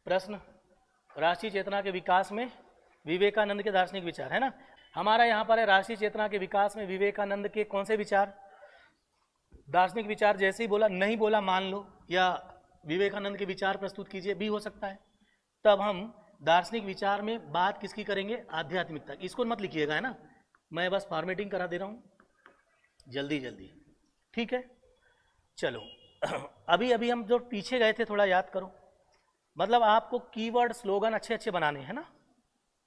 प्रश्न, राष्ट्रीय चेतना के विकास में विवेकानंद के दार्शनिक विचार, है ना। हमारा यहाँ पर है राष्ट्रीय चेतना के विकास में विवेकानंद के कौन से विचार, दार्शनिक विचार। जैसे ही बोला, नहीं बोला मान लो, या विवेकानंद के विचार प्रस्तुत कीजिए भी हो सकता है। तब हम दार्शनिक विचार में बात किसकी करेंगे, आध्यात्मिकता। इसको मत लिखिएगा, है ना, मैं बस फॉर्मेटिंग करा दे रहा हूँ जल्दी जल्दी, ठीक है। चलो अभी अभी हम जो पीछे गए थे थोड़ा याद करो। मतलब आपको कीवर्ड स्लोगन अच्छे अच्छे बनाने हैं ना,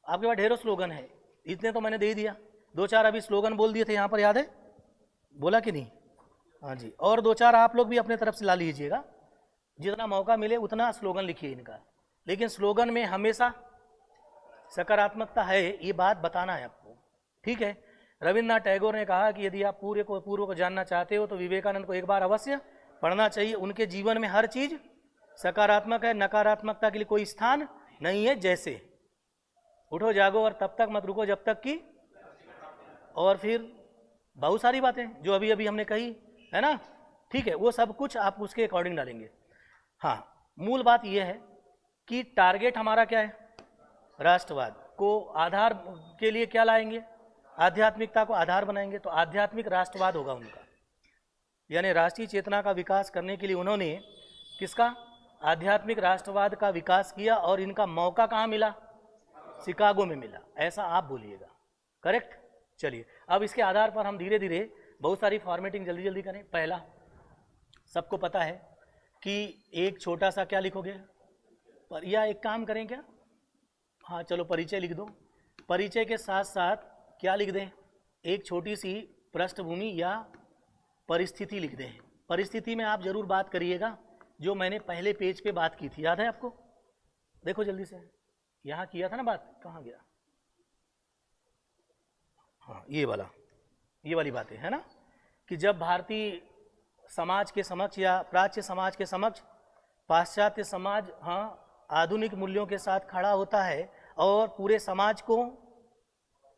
आपके पास ढेरों स्लोगन है, इतने तो मैंने दे दिया। दो चार अभी स्लोगन बोल दिए थे यहाँ पर, याद है, बोला कि नहीं? हाँ जी, और दो चार आप लोग भी अपने तरफ से ला लीजिएगा, जितना मौका मिले उतना स्लोगन लिखिए इनका। लेकिन स्लोगन में हमेशा सकारात्मकता है, ये बात बताना है आपको, ठीक है। रविन्द्रनाथ टैगोर ने कहा कि यदि आप पूर्व को जानना चाहते हो तो विवेकानंद को एक बार अवश्य पढ़ना चाहिए। उनके जीवन में हर चीज सकारात्मक है, नकारात्मकता के लिए कोई स्थान नहीं है। जैसे उठो जागो और तब तक मत रुको जब तक कि, और फिर बहुत सारी बातें जो अभी अभी हमने कही, है ना, ठीक है। वो सब कुछ आप उसके अकॉर्डिंग डालेंगे। हाँ, मूल बात यह है कि टारगेट हमारा क्या है, राष्ट्रवाद को आधार के लिए क्या लाएंगे, आध्यात्मिकता को आधार बनाएंगे। तो आध्यात्मिक राष्ट्रवाद होगा उनका, यानी राष्ट्रीय चेतना का विकास करने के लिए उन्होंने किसका, आध्यात्मिक राष्ट्रवाद का विकास किया। और इनका मौका कहाँ मिला, शिकागो में मिला, ऐसा आप बोलिएगा, करेक्ट। चलिए अब इसके आधार पर हम धीरे धीरे बहुत सारी फॉर्मेटिंग जल्दी जल्दी करें। पहला, सबको पता है कि एक छोटा सा क्या लिखोगे, पर या एक काम करें क्या, हाँ चलो परिचय लिख दो। परिचय के साथ साथ क्या लिख दें, एक छोटी सी पृष्ठभूमि या परिस्थिति लिख दें। परिस्थिति में आप जरूर बात करिएगा जो मैंने पहले पेज पे बात की थी, याद है आपको? देखो जल्दी से, यहाँ किया था ना बात, कहाँ गया, हाँ ये वाली बातें, है ना, कि जब भारतीय समाज के समक्ष या प्राच्य समाज के समक्ष पाश्चात्य समाज, हाँ, आधुनिक मूल्यों के साथ खड़ा होता है और पूरे समाज को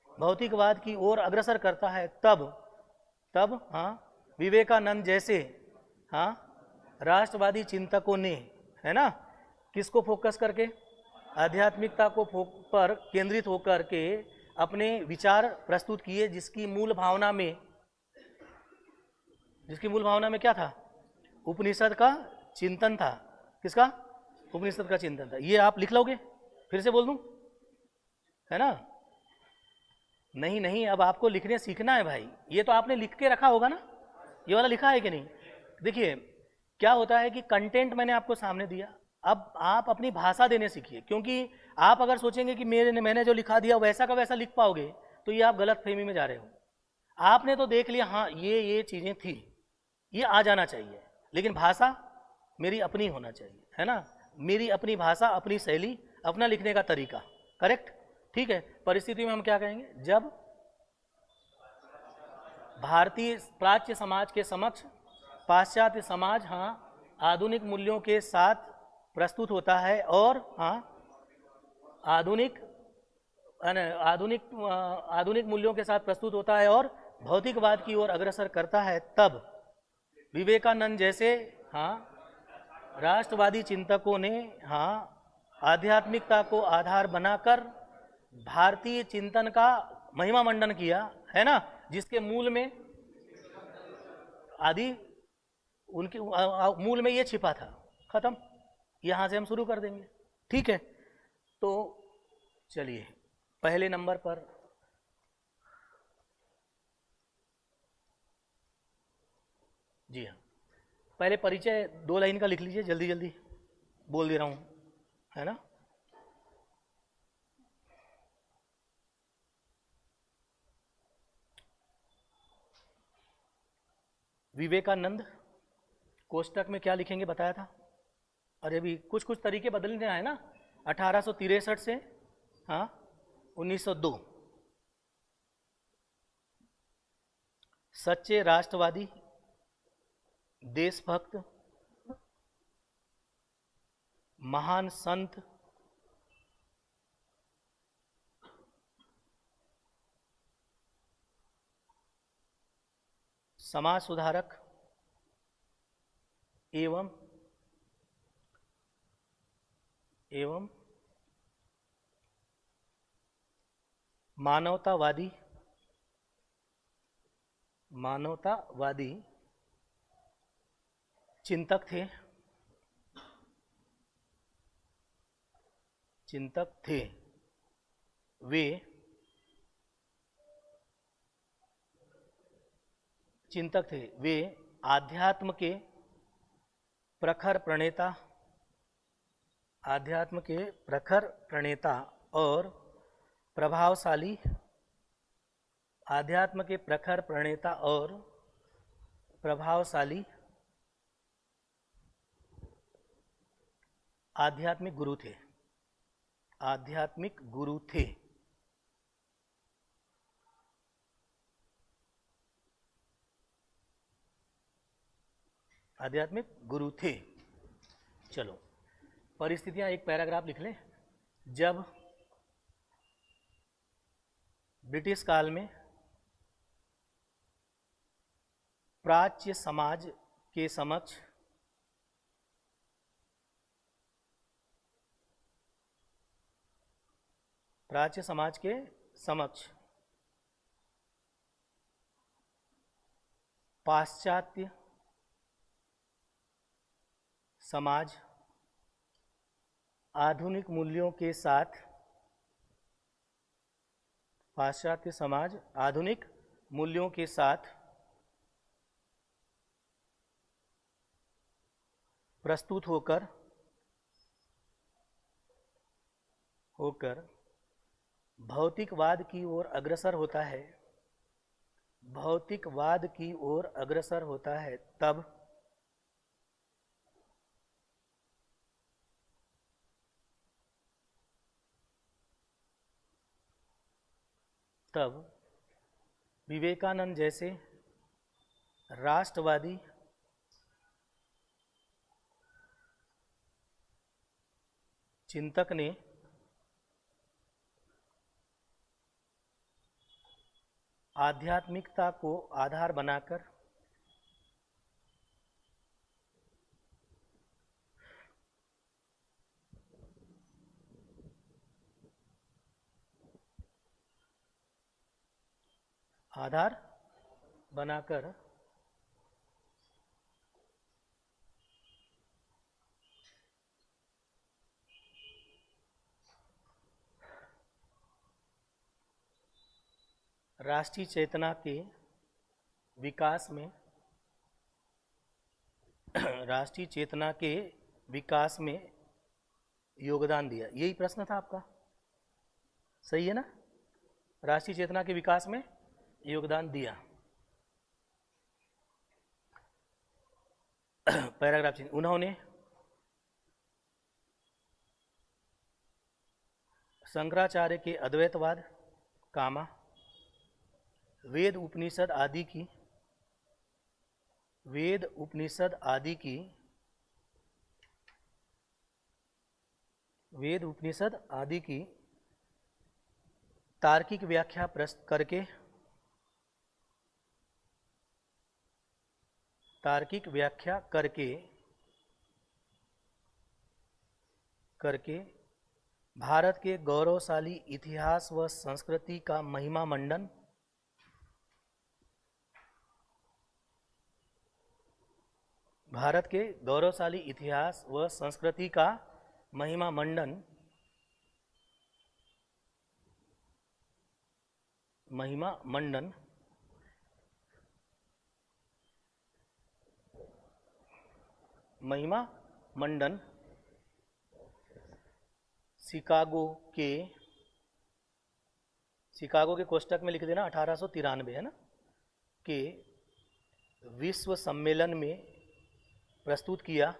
भौतिकवाद की ओर अग्रसर करता है, तब हाँ विवेकानंद जैसे, हाँ, राष्ट्रवादी चिंतकों ने, है ना, किसको फोकस करके, आध्यात्मिकता को पर केंद्रित होकर के अपने विचार प्रस्तुत किए, जिसकी मूल भावना में क्या था, उपनिषद का चिंतन था। किसका, उपनिषद का चिंतन था। ये आप लिख लोगे, फिर से बोल दूं, है ना? नहीं, अब आपको लिखने सीखना है भाई। ये तो आपने लिख के रखा होगा ना, ये वाला लिखा है कि नहीं? देखिए क्या होता है कि कंटेंट मैंने आपको सामने दिया, अब आप अपनी भाषा देने सीखिए। क्योंकि आप अगर सोचेंगे कि मैंने जो लिखा दिया वैसा का वैसा लिख पाओगे तो ये आप गलत फहमी में जा रहे हो। आपने तो देख लिया, हाँ ये चीज़ें थी, ये आ जाना चाहिए, लेकिन भाषा मेरी अपनी होना चाहिए, है ना, मेरी अपनी भाषा, अपनी शैली, अपना लिखने का तरीका, करेक्ट, ठीक है। परिस्थिति में हम क्या कहेंगे, जब भारतीय प्राच्य समाज के समक्ष पाश्चात्य समाज, हाँ, आधुनिक मूल्यों के साथ प्रस्तुत होता है और हाँ आधुनिक मूल्यों के साथ प्रस्तुत होता है और भौतिकवाद की ओर अग्रसर करता है, तब विवेकानंद जैसे, हाँ, राष्ट्रवादी चिंतकों ने, हाँ, आध्यात्मिकता को आधार बनाकर भारतीय चिंतन का महिमा मंडन किया, है ना, जिसके मूल में आदि उनके मूल में ये छिपा था। खत्म, यहां से हम शुरू कर देंगे, ठीक है। तो चलिए पहले नंबर पर जी हाँ, पहले परिचय 2 लाइन का लिख लीजिए, जल्दी जल्दी बोल दे रहा हूं, है ना। विवेकानंद कोष्टक में क्या लिखेंगे बताया था। अरे अभी कुछ तरीके बदलने हैं ना, 1863 से, हाँ, 1902। सच्चे राष्ट्रवादी, देशभक्त, महान संत, समाज सुधारक एवं एवं मानवतावादी चिंतक थे। वे आध्यात्म के प्रखर प्रणेता और प्रभावशाली आध्यात्मिक गुरु थे। आध्यात्मिक गुरु थे। चलो परिस्थितियां, एक पैराग्राफ लिख लें। जब ब्रिटिश काल में प्राच्य समाज के समक्ष पाश्चात्य समाज आधुनिक मूल्यों के साथ प्रस्तुत होकर भौतिकवाद की ओर अग्रसर होता है, तब विवेकानंद जैसे राष्ट्रवादी चिंतक ने आध्यात्मिकता को आधार बनाकर राष्ट्रीय चेतना के विकास में योगदान दिया। यही प्रश्न था आपका, सही है ना? राष्ट्रीय चेतना के विकास में योगदान दिया। Paragraph change. उन्होंने शंकराचार्य के अद्वैतवाद, वेद उपनिषद आदि की तार्किक व्याख्या प्रस्तुत करके भारत के गौरवशाली इतिहास व संस्कृति का महिमा मंडन शिकागो के कोष्टक में लिख देना 1893 है ना, के विश्व सम्मेलन में प्रस्तुत किया।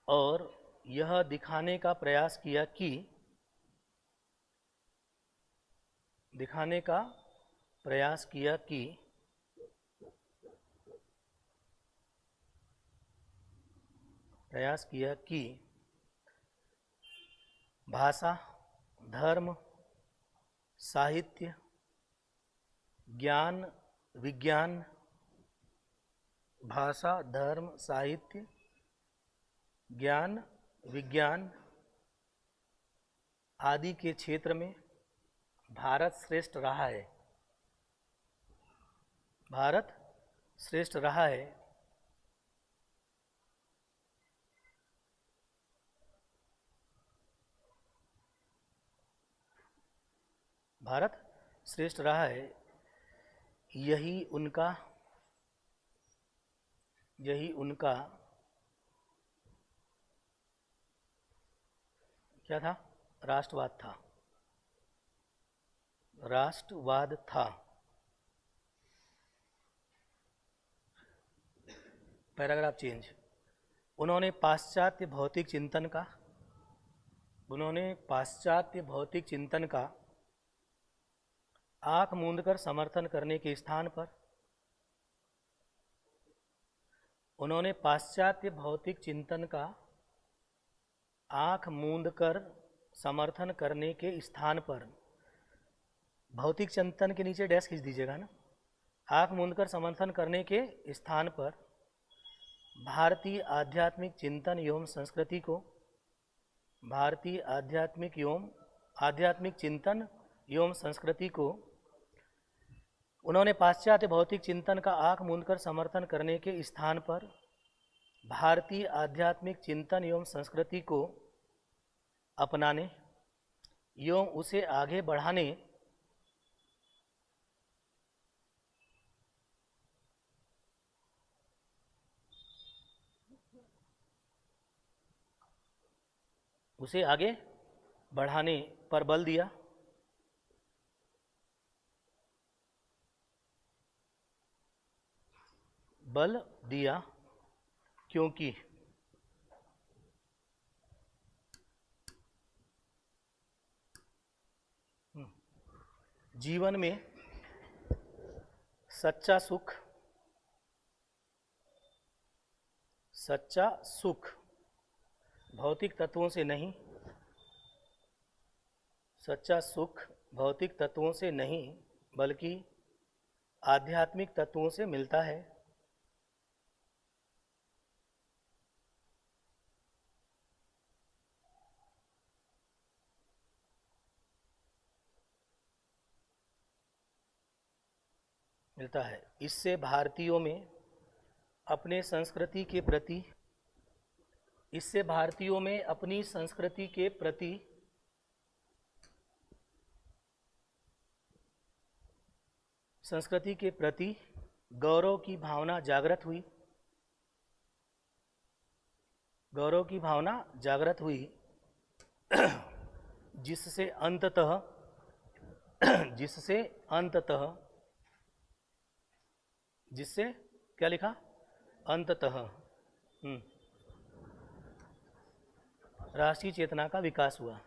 और यह दिखाने का प्रयास किया कि भाषा, धर्म, साहित्य, ज्ञान, विज्ञान, भाषा, धर्म, साहित्य, ज्ञान, विज्ञान आदि के क्षेत्र में भारत श्रेष्ठ रहा है। भारत श्रेष्ठ रहा है। भारत श्रेष्ठ रहा है। यही उनका क्या था? राष्ट्रवाद था। राष्ट्रवाद था। Paragraph change. उन्होंने पाश्चात्य भौतिक चिंतन का आंख मूंदकर समर्थन करने के स्थान पर उन्होंने पाश्चात्य भौतिक चिंतन का आंख मूंदकर समर्थन करने के स्थान पर, भौतिक चिंतन के नीचे डैश खींच दीजिएगा ना, आंख मूंदकर समर्थन करने के स्थान पर भारतीय आध्यात्मिक चिंतन एवं संस्कृति को, भारतीय आध्यात्मिक चिंतन एवं संस्कृति को उन्होंने पाश्चात्य भौतिक चिंतन का आंख मूंदकर समर्थन करने के स्थान पर भारतीय आध्यात्मिक चिंतन एवं संस्कृति को अपनाने एवं उसे आगे बढ़ाने पर बल दिया क्योंकि जीवन में सच्चा सुख भौतिक तत्वों से नहीं, सच्चा सुख भौतिक तत्वों से नहीं बल्कि आध्यात्मिक तत्वों से मिलता है। इससे भारतीयों में अपनी संस्कृति के प्रति गौरव की भावना जागृत हुई जिससे क्या लिखा? अंततः राष्ट्रीय चेतना का विकास हुआ।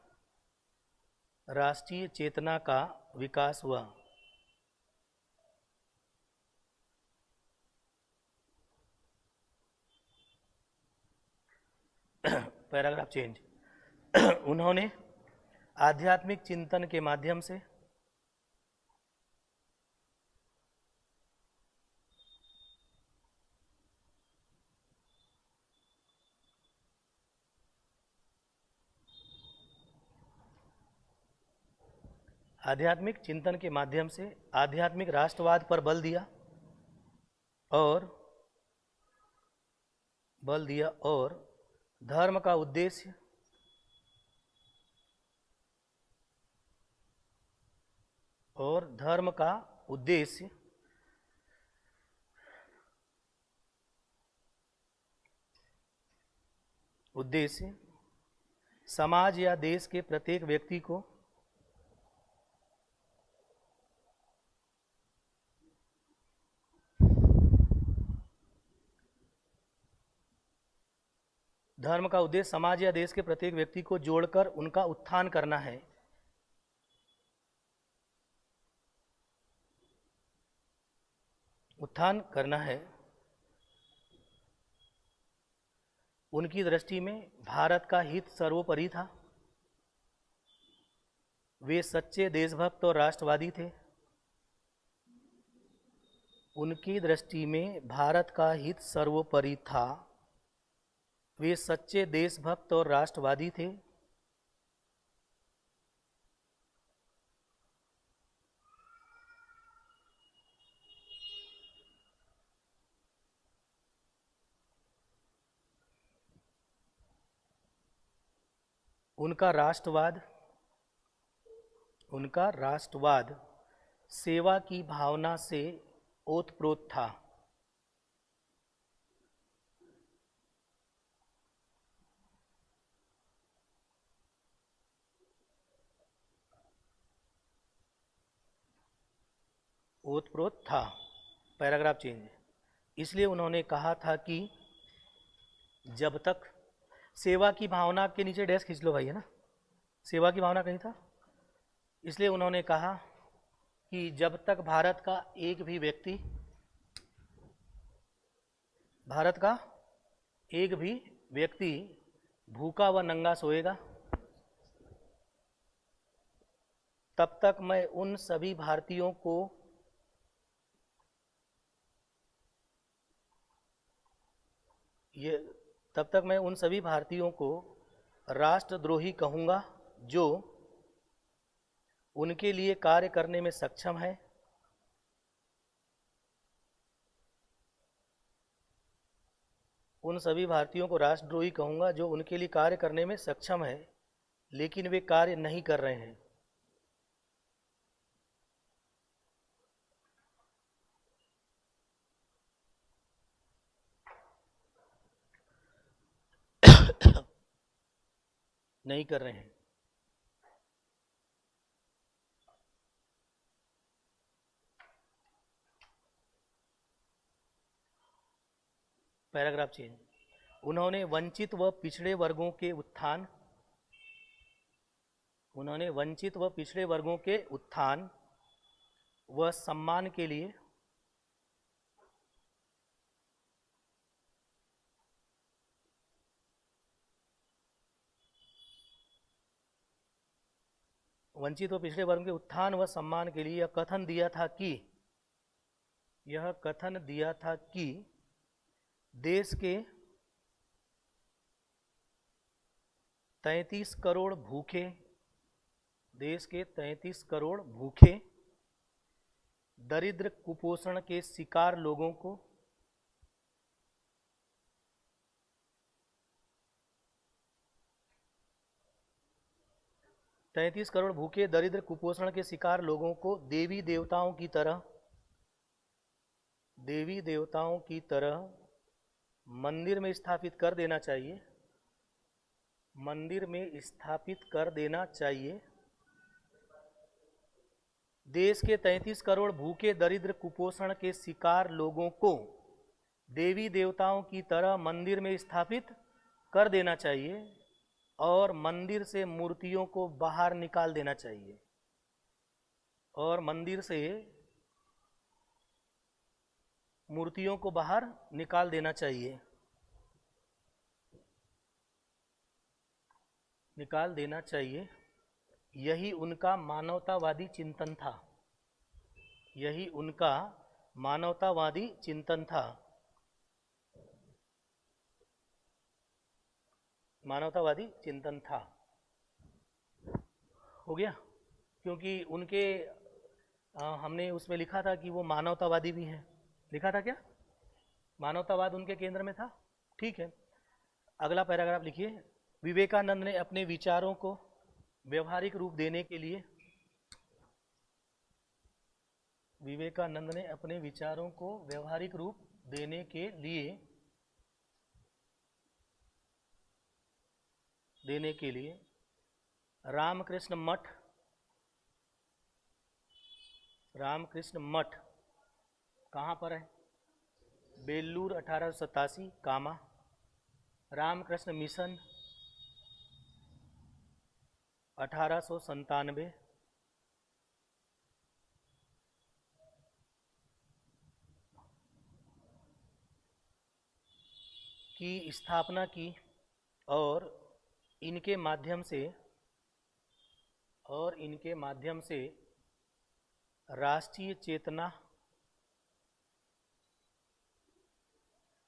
राष्ट्रीय चेतना का विकास हुआ। Paragraph change. उन्होंने आध्यात्मिक चिंतन के माध्यम से आध्यात्मिक राष्ट्रवाद पर बल दिया और धर्म का उद्देश्य समाज या देश के प्रत्येक व्यक्ति को जोड़कर उनका उत्थान करना है। उनकी दृष्टि में भारत का हित सर्वोपरि था। वे सच्चे देशभक्त और राष्ट्रवादी थे। उनकी दृष्टि में भारत का हित सर्वोपरि था। वे सच्चे देशभक्त और राष्ट्रवादी थे। उनका राष्ट्रवाद सेवा की भावना से ओतप्रोत था। ओतप्रोत था, पैराग्राफ चेंज। इसलिए उन्होंने कहा था कि जब तक सेवा की भावना के नीचे डैश खींच लो भाई, है ना, सेवा की भावना कहीं था। इसलिए उन्होंने कहा कि जब तक भारत का एक भी व्यक्ति भूखा व नंगा सोएगा, तब तक मैं उन सभी भारतीयों को राष्ट्रद्रोही कहूँगा जो उनके लिए कार्य करने में सक्षम है। उन सभी भारतीयों को राष्ट्रद्रोही कहूँगा जो उनके लिए कार्य करने में सक्षम है, लेकिन वे कार्य नहीं कर रहे हैं। नहीं कर रहे हैं। Paragraph change. उन्होंने वंचित व पिछड़े वर्गों के उत्थान व सम्मान के लिए यह कथन दिया था कि देश के 33 करोड़ भूखे दरिद्र कुपोषण के शिकार लोगों को 33 करोड़ भूखे दरिद्र कुपोषण के शिकार लोगों को देवी देवताओं की तरह मंदिर में स्थापित कर देना चाहिए। देश के 33 करोड़ भूखे दरिद्र कुपोषण के शिकार लोगों को देवी देवताओं की तरह मंदिर में स्थापित कर देना चाहिए और मंदिर से मूर्तियों को बाहर निकाल देना चाहिए। यही उनका मानवतावादी चिंतन था। हो गया, क्योंकि उनके हमने उसमें लिखा था कि वो मानवतावादी भी हैं। लिखा था क्या? मानवतावाद उनके केंद्र में था। ठीक है, अगला पैराग्राफ लिखिए। विवेकानंद ने अपने विचारों को व्यवहारिक रूप देने के लिए रामकृष्ण मठ कहाँ पर है? बेलूर 1887, कामा। रामकृष्ण मिशन 1897, की स्थापना की और इनके माध्यम से और इनके माध्यम से राष्ट्रीय चेतना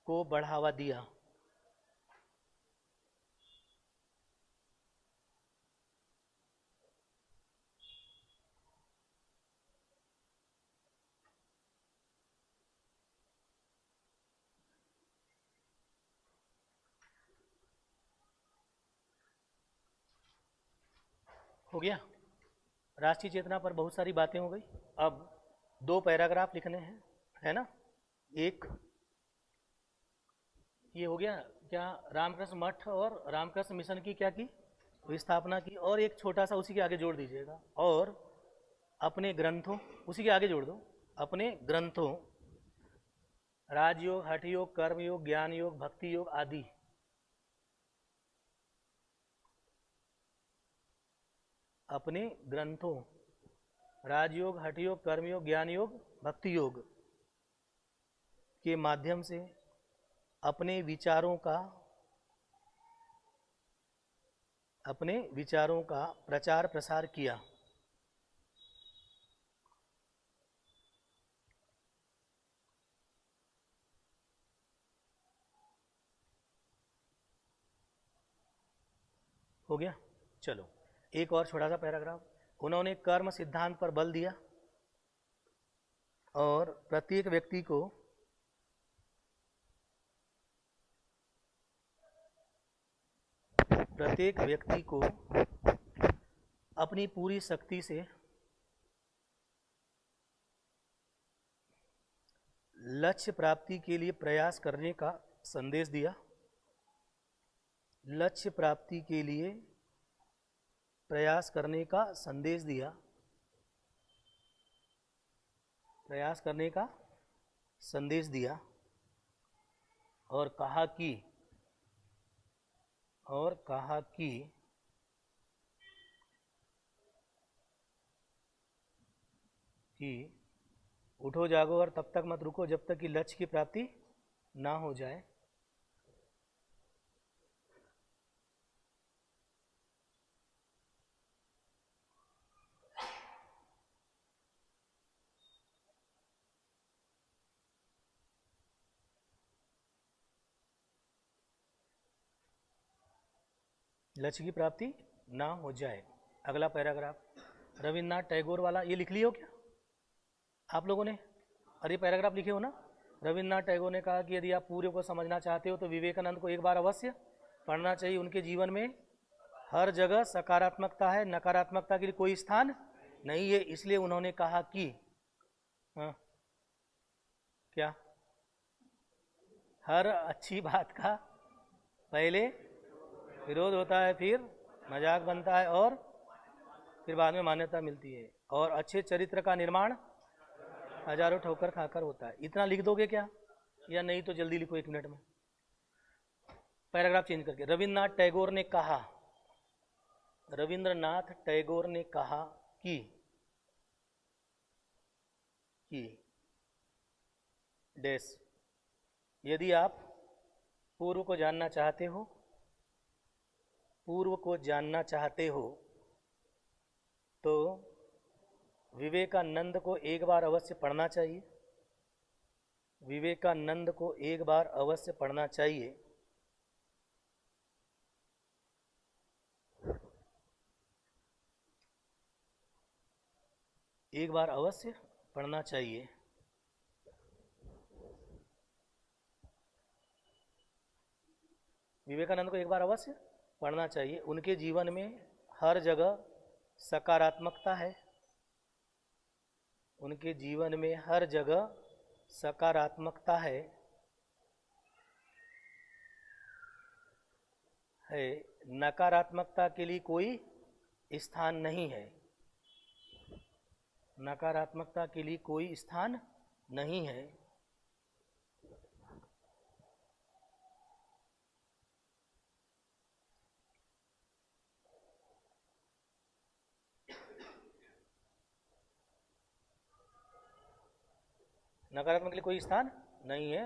को बढ़ावा दिया। हो गया। राष्ट्रीय चेतना पर बहुत सारी बातें हो गई। अब 2 पैराग्राफ लिखने हैं, है ना। एक ये हो गया, क्या रामकृष्ण मठ और रामकृष्ण मिशन की क्या की स्थापना की, और एक छोटा सा उसी के आगे जोड़ दीजिएगा, और अपने ग्रंथों, उसी के आगे जोड़ दो, अपने ग्रंथों राजयोग, हठ योग, कर्म योग, ज्ञान योग, भक्ति योग आदि अपने ग्रंथों राजयोग, हठ योग, कर्म योग, ज्ञान योग, भक्ति योग के माध्यम से अपने विचारों का प्रचार प्रसार किया। हो गया। चलो एक और छोटा सा पैराग्राफ। उन्होंने कर्म सिद्धांत पर बल दिया और प्रत्येक व्यक्ति को अपनी पूरी शक्ति से लक्ष्य प्राप्ति के लिए प्रयास करने का संदेश दिया। लक्ष्य प्राप्ति के लिए प्रयास करने का संदेश दिया। प्रयास करने का संदेश दिया और कहा कि उठो जागो और तब तक मत रुको जब तक कि लक्ष्य की प्राप्ति ना हो जाए। लक्ष्य की प्राप्ति ना हो जाए। अगला पैराग्राफ रविन्द्रनाथ टैगोर वाला, ये लिख लियो क्या आप लोगों ने? और ये पैराग्राफ लिखे हो ना। रविन्द्रनाथ टैगोर ने कहा कि यदि आप पूरे को समझना चाहते हो तो विवेकानंद को एक बार अवश्य पढ़ना चाहिए। उनके जीवन में हर जगह सकारात्मकता है, नकारात्मकता के लिए कोई स्थान नहीं है। इसलिए उन्होंने कहा कि क्या हर अच्छी बात का पहले विरोध होता है, फिर मजाक बनता है और फिर बाद में मान्यता मिलती है, और अच्छे चरित्र का निर्माण हजारों ठोकर खाकर होता है। इतना लिख दोगे क्या, या नहीं तो जल्दी लिखो 1 मिनट में। पैराग्राफ चेंज करके रविन्द्रनाथ टैगोर ने कहा कि डैश, यदि आप पूर्व को जानना चाहते हो तो विवेकानंद को एक बार अवश्य पढ़ना चाहिए। विवेकानंद को एक बार अवश्य पढ़ना चाहिए। एक बार अवश्य पढ़ना चाहिए। विवेकानंद को एक बार अवश्य पढ़ना चाहिए। उनके जीवन में हर जगह सकारात्मकता है। उनके जीवन में हर जगह सकारात्मकता है। नकारात्मकता के लिए कोई स्थान नहीं है। नकारात्मकता के लिए कोई स्थान नहीं है। नकारात्मक के लिए कोई स्थान नहीं है।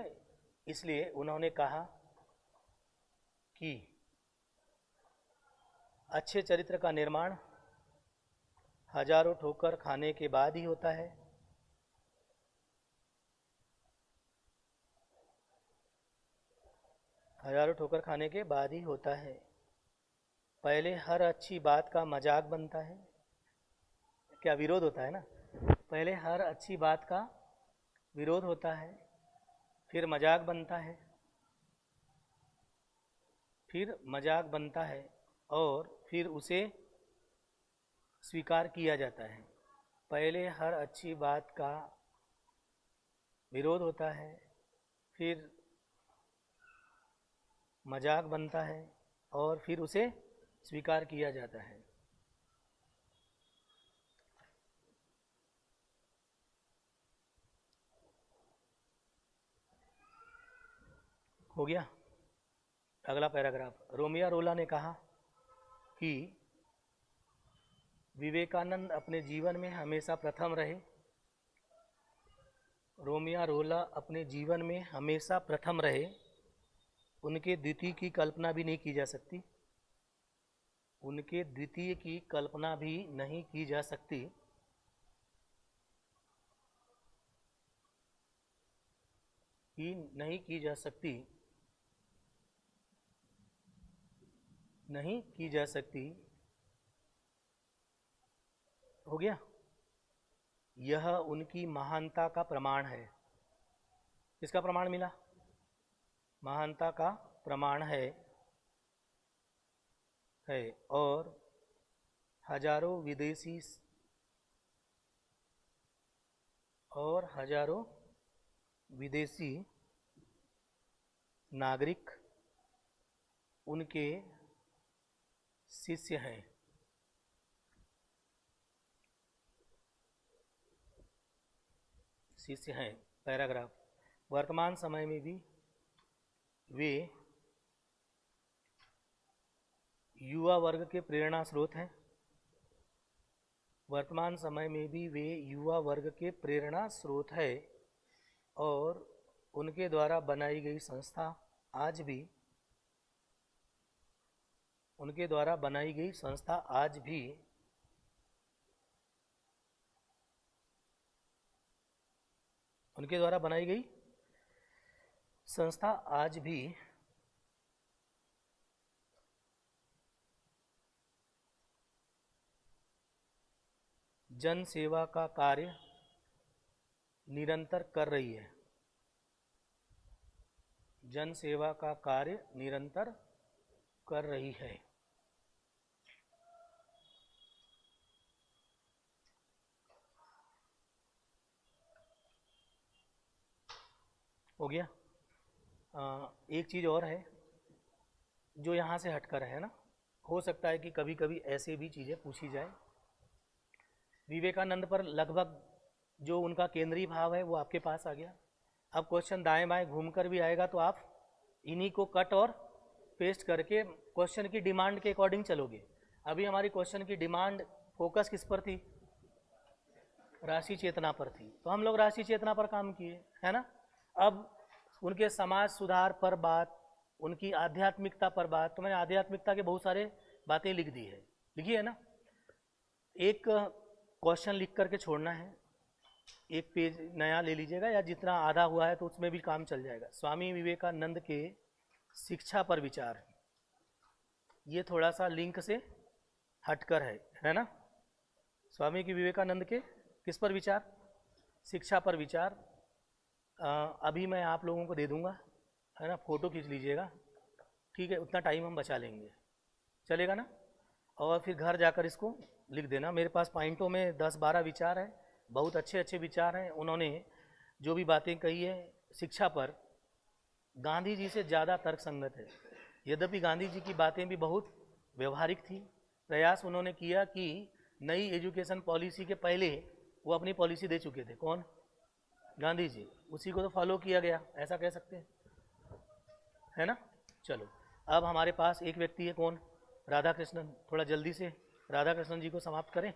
इसलिए उन्होंने कहा कि अच्छे चरित्र का निर्माण हजारों ठोकर खाने के बाद ही होता है। हजारों ठोकर खाने के बाद ही होता है। पहले हर अच्छी बात का मजाक बनता है। क्या विरोध होता है ना। पहले हर अच्छी बात का विरोध होता है, फिर मजाक बनता है, फिर मजाक बनता है और फिर उसे स्वीकार किया जाता है। पहले हर अच्छी बात का विरोध होता है, फिर मजाक बनता है और फिर उसे स्वीकार किया जाता है। हो गया। अगला पैराग्राफ। रोमियो रोला ने कहा कि विवेकानंद अपने जीवन में हमेशा प्रथम रहे। रोमियो रोला अपने जीवन में हमेशा प्रथम रहे। उनके द्वितीय की कल्पना भी नहीं की जा सकती। उनके द्वितीय की कल्पना भी नहीं की जा सकती। कि नहीं की जा सकती, नहीं की जा सकती। हो गया। यह उनकी महानता का प्रमाण है। किसका प्रमाण मिला? महानता का प्रमाण है। और हजारों विदेशी नागरिक उनके शिष्य हैं। शिष्य हैं। पैराग्राफ। वर्तमान समय में भी वे युवा वर्ग के प्रेरणा स्रोत हैं। वर्तमान समय में भी वे युवा वर्ग के प्रेरणा स्रोत है और उनके द्वारा बनाई गई संस्था आज भी उनके द्वारा बनाई गई संस्था आज भी उनके द्वारा बनाई गई संस्था आज भी जन सेवा का कार्य निरंतर कर रही है। जन सेवा का कार्य निरंतर कर रही है। हो गया। एक चीज़ और है जो यहाँ से हटकर है ना। हो सकता है कि कभी कभी ऐसे भी चीज़ें पूछी जाए। विवेकानंद पर लगभग जो उनका केंद्रीय भाव है वो आपके पास आ गया। अब क्वेश्चन दाएं बाएं घूमकर भी आएगा तो आप इन्हीं को कट और पेस्ट करके क्वेश्चन की डिमांड के अकॉर्डिंग चलोगे। अभी हमारी क्वेश्चन की डिमांड फोकस किस पर थी? राशि चेतना पर थी। तो हम लोग राशि चेतना पर काम किए, है ना। अब उनके समाज सुधार पर बात, उनकी आध्यात्मिकता पर बात। तो मैंने आध्यात्मिकता के बहुत सारे बातें लिख दी है, लिखी है ना। एक क्वेश्चन लिख करके छोड़ना है, एक पेज नया ले लीजिएगा या जितना आधा हुआ है तो उसमें भी काम चल जाएगा। स्वामी विवेकानंद के शिक्षा पर विचार। ये थोड़ा सा लिंक से हटकर है ना। स्वामी की विवेकानंद के किस पर विचार? शिक्षा पर विचार। अभी मैं आप लोगों को दे दूंगा, है ना। फ़ोटो खींच लीजिएगा, ठीक है। उतना टाइम हम बचा लेंगे, चलेगा ना। और फिर घर जाकर इसको लिख देना। मेरे पास पॉइंटों में 10-12 विचार हैं, बहुत अच्छे अच्छे विचार हैं। उन्होंने जो भी बातें कही है शिक्षा पर, गांधी जी से ज़्यादा तर्कसंगत है। यद्यपि गांधी जी की बातें भी बहुत व्यवहारिक थी। प्रयास उन्होंने किया कि नई एजुकेशन पॉलिसी के पहले वो अपनी पॉलिसी दे चुके थे। कौन? गांधी जी। उसी को तो फॉलो किया गया, ऐसा कह सकते हैं, है ना। चलो, अब हमारे पास एक व्यक्ति है, कौन? राधा कृष्णन। थोड़ा जल्दी से राधा कृष्णन जी को समाप्त करें।